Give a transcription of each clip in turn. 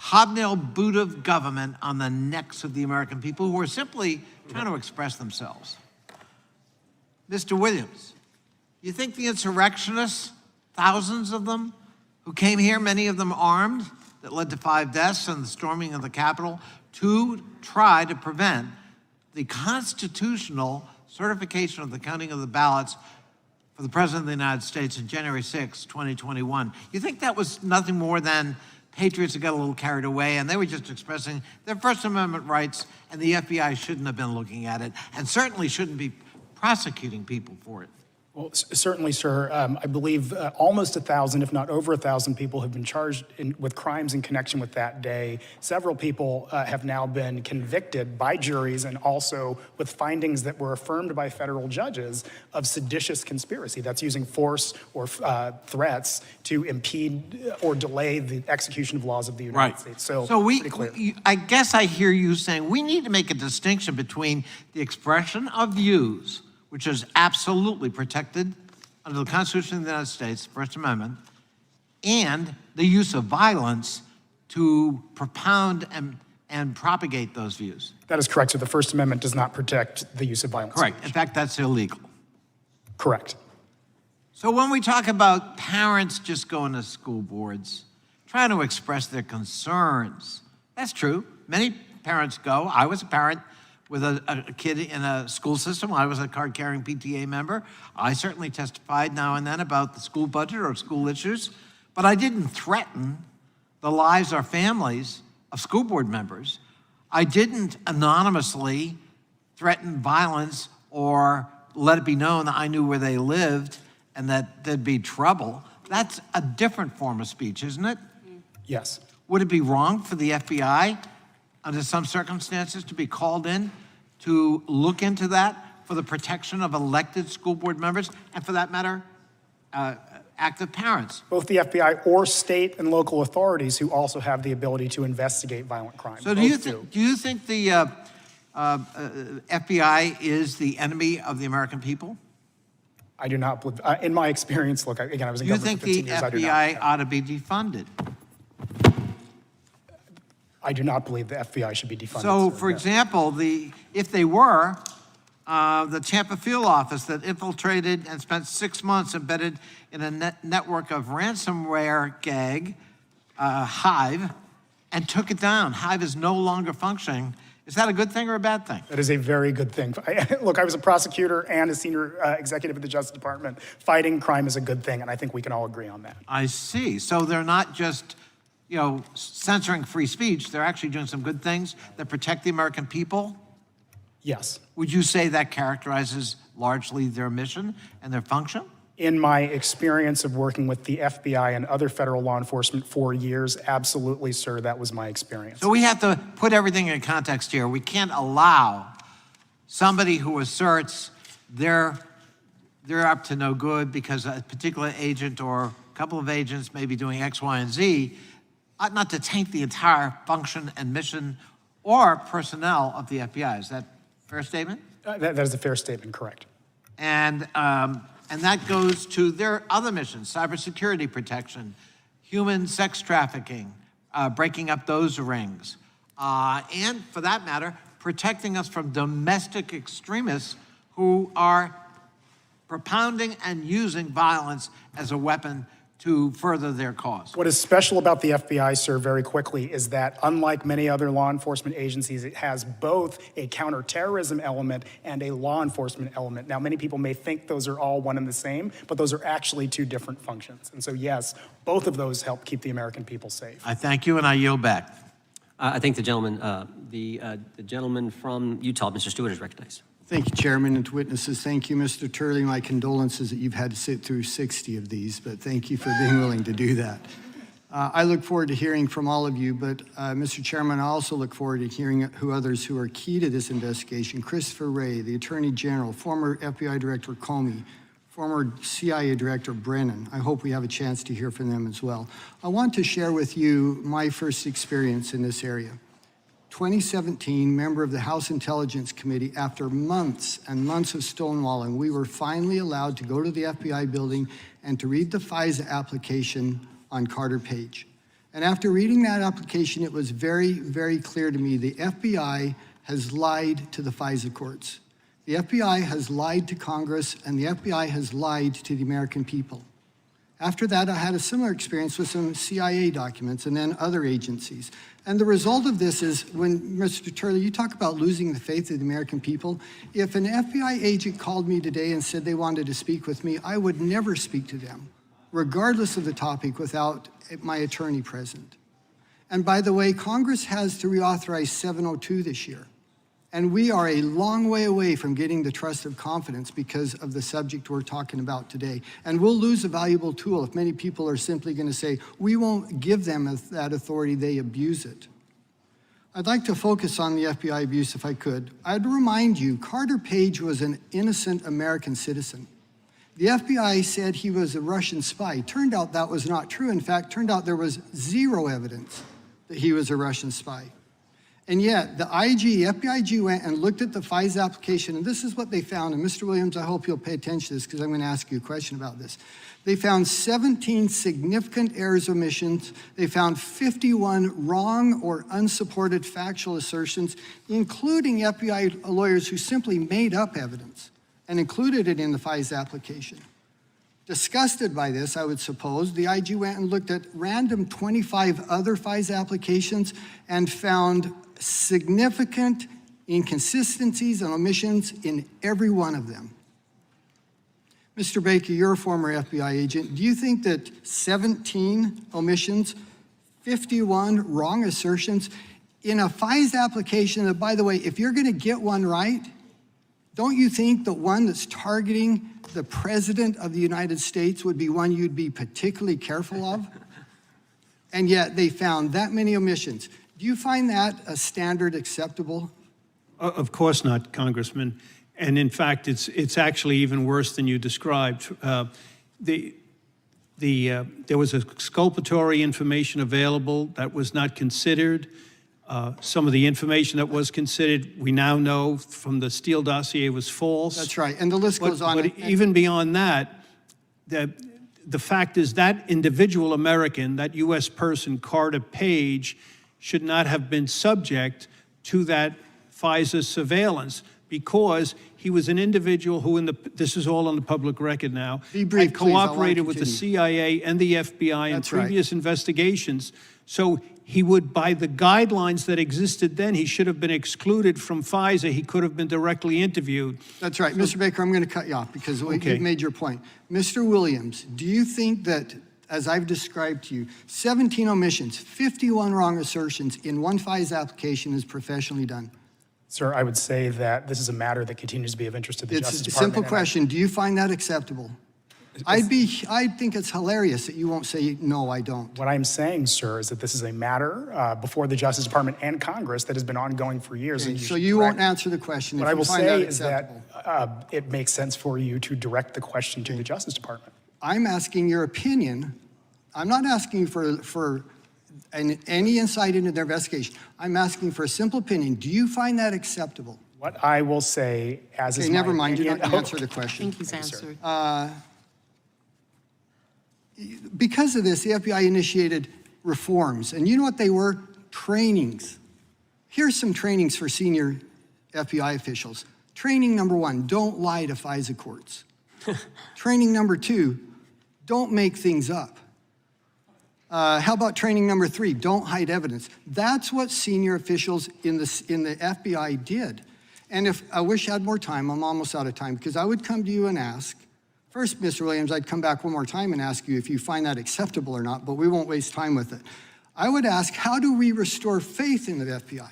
hobnail boot of government on the necks of the American people who are simply trying to express themselves. Mr. Williams, you think the insurrectionists, thousands of them, who came here, many of them armed, that led to 5 deaths and the storming of the Capitol, to try to prevent the constitutional certification of the counting of the ballots for the President of the United States on January 6, 2021. You think that was nothing more than patriots that got a little carried away and they were just expressing their First Amendment rights, and the FBI shouldn't have been looking at it and certainly shouldn't be prosecuting people for it? Well, certainly, sir. I believe almost 1,000, if not over 1,000 people have been charged with crimes in connection with that day. Several people have now been convicted by juries and also with findings that were affirmed by federal judges of seditious conspiracy. That's using force or threats to impede or delay the execution of laws of the United States. So I guess I hear you saying we need to make a distinction between the expression of views, which is absolutely protected under the Constitution of the United States, First Amendment, and the use of violence to propound and propagate those views. That is correct. So the First Amendment does not protect the use of violence. Correct. In fact, that's illegal. Correct. So when we talk about parents just going to school boards, trying to express their concerns, that's true. Many parents go. I was a parent with a kid in a school system. I was a card-carrying PTA member. I certainly testified now and then about the school budget or school issues, but I didn't threaten the lives or families of school board members. I didn't anonymously threaten violence or let it be known that I knew where they lived and that there'd be trouble. That's a different form of speech, isn't it? Yes. Would it be wrong for the FBI under some circumstances to be called in to look into that for the protection of elected school board members and, for that matter, active parents? Both the FBI or state and local authorities who also have the ability to investigate violent crime. So do you think the FBI is the enemy of the American people? I do not believe, in my experience, look, again, I was in government for 15 years. You think the FBI ought to be defunded? I do not believe the FBI should be defunded. So, for example, if they were, the Tampa field office that infiltrated and spent 6 months embedded in a network of ransomware gag, Hive, and took it down. Hive is no longer functioning. Is that a good thing or a bad thing? That is a very good thing. Look, I was a prosecutor and a senior executive at the Justice Department. Fighting crime is a good thing, and I think we can all agree on that. I see. So they're not just, censoring free speech. They're actually doing some good things that protect the American people? Yes. Would you say that characterizes largely their mission and their function? In my experience of working with the FBI and other federal law enforcement for years, absolutely, sir, that was my experience. So we have to put everything in context here. We can't allow somebody who asserts they're up to no good because a particular agent or a couple of agents may be doing X, Y, and Z, ought not to taint the entire function and mission or personnel of the FBI. Is that a fair statement? That is a fair statement, correct. And that goes to their other missions: cybersecurity protection, human sex trafficking, breaking up those rings, and for that matter, protecting us from domestic extremists who are propounding and using violence as a weapon to further their cause. What is special about the FBI, sir, very quickly, is that unlike many other law enforcement agencies, it has both a counterterrorism element and a law enforcement element. Now, many people may think those are all one and the same, but those are actually two different functions. And so, yes, both of those help keep the American people safe. I thank you, and I yield back. I thank the gentleman. The gentleman from Utah, Mr. Stewart, is recognized. Thank you, Chairman, and to witnesses. Thank you, Mr. Turley. My condolences that you've had to sit through 60 of these, but thank you for being willing to do that. I look forward to hearing from all of you, but Mr. Chairman, I also look forward to hearing others who are key to this investigation. Christopher Wray, the Attorney General, former FBI Director Comey, former CIA Director Brennan. I hope we have a chance to hear from them as well. I want to share with you my first experience in this area. 2017, member of the House Intelligence Committee, after months and months of stonewalling, we were finally allowed to go to the FBI building and to read the FISA application on Carter Page. And after reading that application, it was very, very clear to me the FBI has lied to the FISA courts. The FBI has lied to Congress, and the FBI has lied to the American people. After that, I had a similar experience with some CIA documents and then other agencies. And the result of this is when, Mr. Turley, you talk about losing the faith of the American people, if an FBI agent called me today and said they wanted to speak with me, I would never speak to them, regardless of the topic, without my attorney present. And by the way, Congress has to reauthorize 702 this year. And we are a long way away from getting the trust of confidence because of the subject we're talking about today. And we'll lose a valuable tool if many people are simply going to say, we won't give them that authority, they abuse it. I'd like to focus on the FBI abuse if I could. I'd remind you, Carter Page was an innocent American citizen. The FBI said he was a Russian spy. Turned out that was not true. In fact, turned out there was zero evidence that he was a Russian spy. And yet, the FBI IG went and looked at the FISA application, and this is what they found. And Mr. Williams, I hope you'll pay attention to this because I'm going to ask you a question about this. They found 17 significant errors, omissions. They found 51 wrong or unsupported factual assertions, including FBI lawyers who simply made up evidence and included it in the FISA application. Disgusted by this, I would suppose, the IG went and looked at random 25 other FISA applications and found significant inconsistencies and omissions in every one of them. Mr. Baker, you're a former FBI agent. Do you think that 17 omissions, 51 wrong assertions in a FISA application that, by the way, if you're going to get one right, don't you think the one that's targeting the President of the United States would be one you'd be particularly careful of? And yet they found that many omissions. Do you find that a standard acceptable? Of course not, Congressman. And in fact, it's actually even worse than you described. There was exculpatory information available that was not considered. Some of the information that was considered, we now know from the Steele dossier was false. That's right, and the list goes on. But even beyond that, the fact is that individual American, that U.S. person, Carter Page, should not have been subject to that FISA surveillance because he was an individual who, this is all on the public record now, Be brief, had please. cooperated with the CIA and the FBI in previous investigations. So he would, by the guidelines that existed then, he should have been excluded from FISA. He could have been directly interviewed. That's right. Mr. Baker, I'm going to cut you off because you've made your point. Mr. Williams, do you think that, as I've described to you, 17 omissions, 51 wrong assertions in one FISA application is professionally done? Sir, I would say that this is a matter that continues to be of interest to the Justice It's a Department. simple question. Do you find that acceptable? I think it's hilarious that you won't say, no, I don't. What I'm saying, sir, is that this is a matter before the Justice Department and Congress that has been ongoing for years. Okay, And so you won't answer the question. What if I will you find say that is acceptable. that it makes sense for you to direct the question to the Justice Department. I'm asking your opinion. I'm not asking for any insight into their investigation. I'm asking for a simple opinion. Do you find that acceptable? What I will say, as is Okay, my never mind. You're opinion- not going to answer the question. I think he's answered. Because of this, the FBI initiated reforms. And you know what they were? Trainings. Here's some trainings for senior FBI officials. Training number 1, don't lie to FISA courts. Training number 2, don't make things up. How about training number 3, don't hide evidence. That's what senior officials in the FBI did. And if I wish I had more time, I'm almost out of time, because I would come to you and ask, first, Mr. Williams, I'd come back one more time and ask you if you find that acceptable or not, but we won't waste time with it. I would ask, how do we restore faith in the FBI?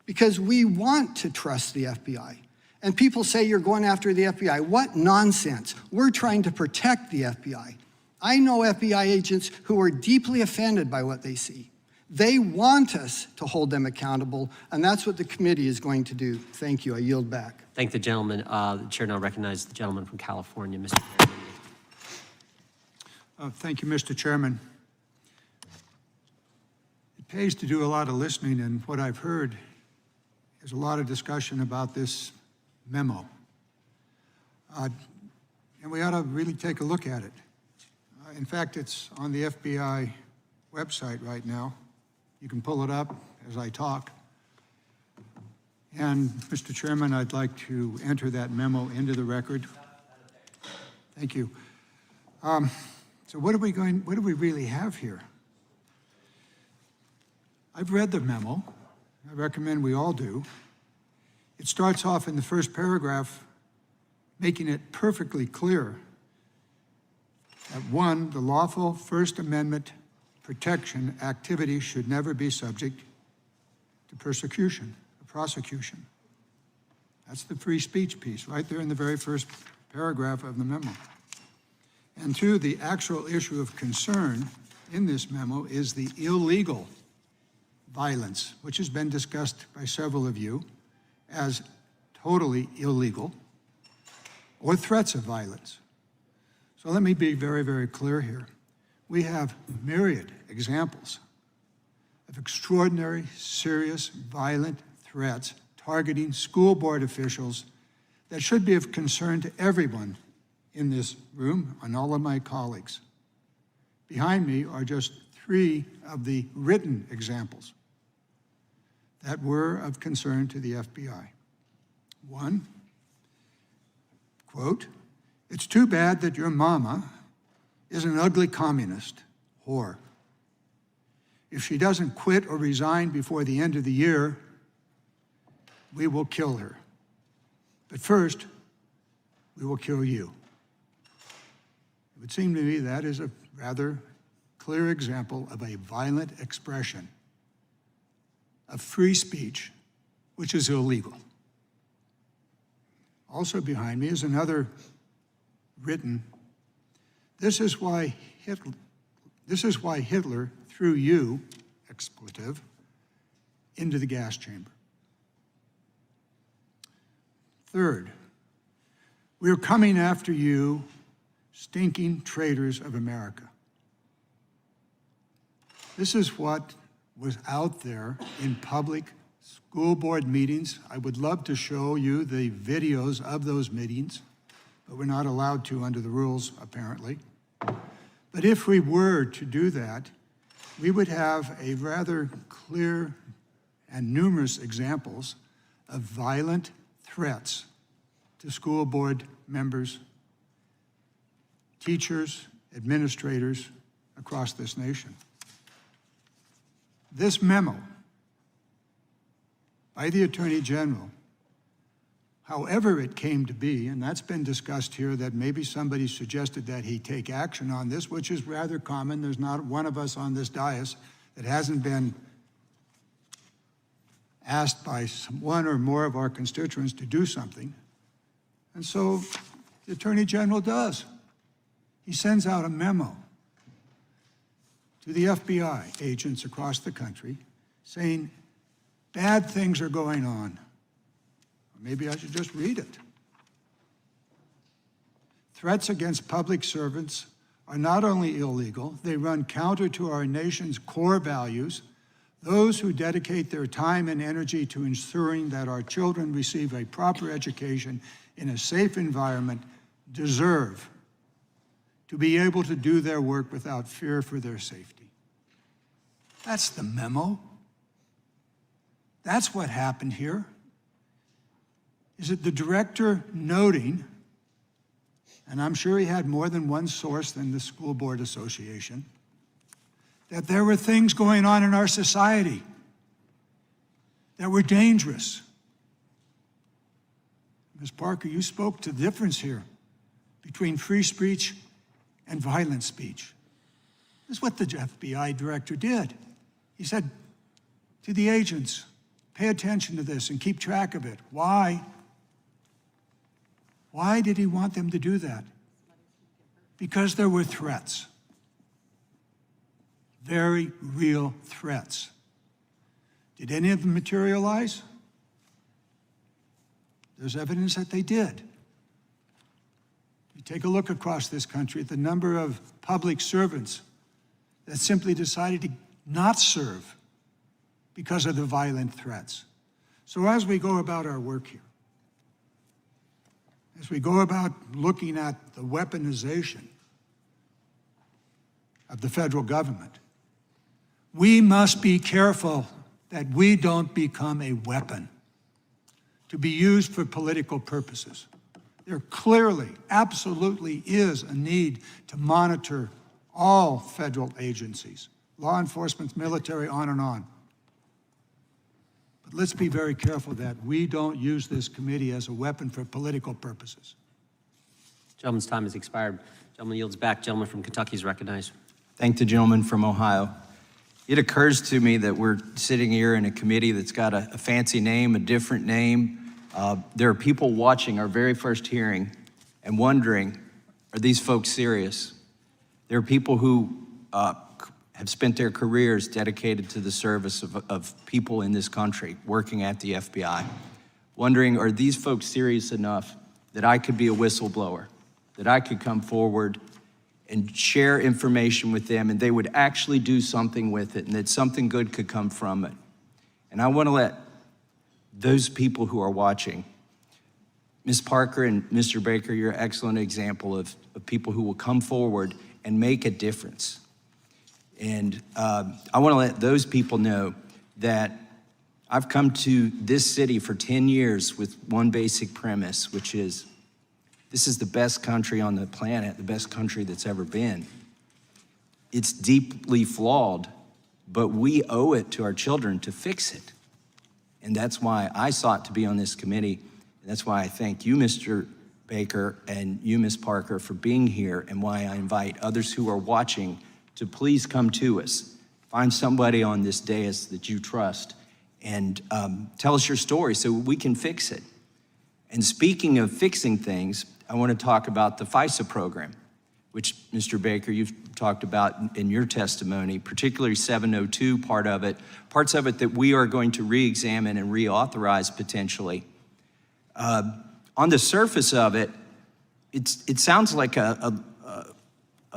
Because we want to trust the FBI. And people say you're going after the FBI. What nonsense. We're trying to protect the FBI. I know FBI agents who are deeply offended by what they see. They want us to hold them accountable, and that's what the committee is going to do. Thank you. I yield back. Thank the gentleman. The chair now recognizes the gentleman from California, Mr. Chairman. Thank you, Mr. Chairman. It pays to do a lot of listening, and what I've heard is a lot of discussion about this memo. And we ought to really take a look at it. In fact, it's on the FBI website right now. You can pull it up as I talk. And, Mr. Chairman, I'd like to enter that memo into the record. Thank you. So what do we really have here? I've read the memo. I recommend we all do. It starts off in the first paragraph, making it perfectly clear that one, the lawful First Amendment protection activity should never be subject to persecution, or prosecution. That's the free speech piece, right there in the very first paragraph of the memo. And two, the actual issue of concern in this memo is the illegal violence, which has been discussed by several of you as totally illegal, or threats of violence. So let me be very, very clear here. We have myriad examples of extraordinary, serious, violent threats targeting school board officials that should be of concern to everyone in this room and all of my colleagues. Behind me are just 3 of the written examples that were of concern to the FBI. One, quote, "It's too bad that your mama is an ugly communist whore. If she doesn't quit or resign before the end of the year, we will kill her. But first, we will kill you." It would seem to me that is a rather clear example of a violent expression of free speech, which is illegal. Also behind me is another written, this is why Hitler threw you, expletive, into the gas chamber. Third, we are coming after you, stinking traitors of America. This is what was out there in public school board meetings. I would love to show you the videos of those meetings, but we're not allowed to under the rules, apparently. But if we were to do that, we would have a rather clear and numerous examples of violent threats to school board members, teachers, administrators across this nation. This memo by the Attorney General, however it came to be, and that's been discussed here, that maybe somebody suggested that he take action on this, which is rather common. There's not one of us on this dais that hasn't been asked by one or more of our constituents to do something. And so the Attorney General does. He sends out a memo to the FBI agents across the country saying, bad things are going on. Or maybe I should just read it. Threats against public servants are not only illegal, they run counter to our nation's core values. Those who dedicate their time and energy to ensuring that our children receive a proper education in a safe environment deserve to be able to do their work without fear for their safety. That's the memo. That's what happened here. Is it the director noting, and I'm sure he had more than one source than the School Board Association, that there were things going on in our society that were dangerous. Ms. Parker, you spoke to the difference here between free speech and violent speech. This is what the FBI director did. He said to the agents, pay attention to this and keep track of it. Why? Why did he want them to do that? Because there were threats. Very real threats. Did any of them materialize? There's evidence that they did. You take a look across this country at the number of public servants that simply decided to not serve because of the violent threats. So as we go about our work here, as we go about looking at the weaponization of the federal government, We must be careful that we don't become a weapon to be used for political purposes. There clearly, absolutely is a need to monitor all federal agencies, law enforcement, military, on and on. But let's be very careful that we don't use this committee as a weapon for political purposes. Gentleman's time has expired. Gentleman yields back. Gentleman from Kentucky is recognized. Thank the gentleman from Ohio. It occurs to me that we're sitting here in a committee that's got a fancy name, a different name. There are people watching our very first hearing and wondering, are these folks serious? There are people who have spent their careers dedicated to the service of people in this country, working at the FBI, wondering, are these folks serious enough that I could be a whistleblower, that I could come forward and share information with them and they would actually do something with it and that something good could come from it. And I want to let those people who are watching, Ms. Parker and Mr. Baker, you're an excellent example of people who will come forward and make a difference. And I want to let those people know that I've come to this city for 10 years with one basic premise, which is this is the best country on the planet, the best country that's ever been. It's deeply flawed, but we owe it to our children to fix it. And that's why I sought to be on this committee. And that's why I thank you, Mr. Baker, and you, Ms. Parker, for being here, and why I invite others who are watching to please come to us. Find somebody on this dais that you trust and tell us your story so we can fix it. And speaking of fixing things, I want to talk about the FISA program, which, Mr. Baker, you've talked about in your testimony, particularly 702 parts of it that we are going to re-examine and reauthorize potentially. On the surface of it, it sounds like a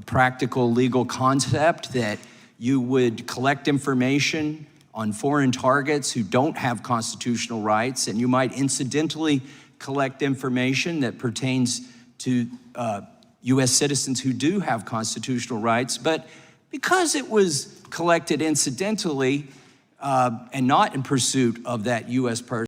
practical legal concept that you would collect information on foreign targets who don't have constitutional rights, and you might incidentally collect information that pertains to U.S. citizens who do have constitutional rights. But because it was collected incidentally and not in pursuit of that U.S. person,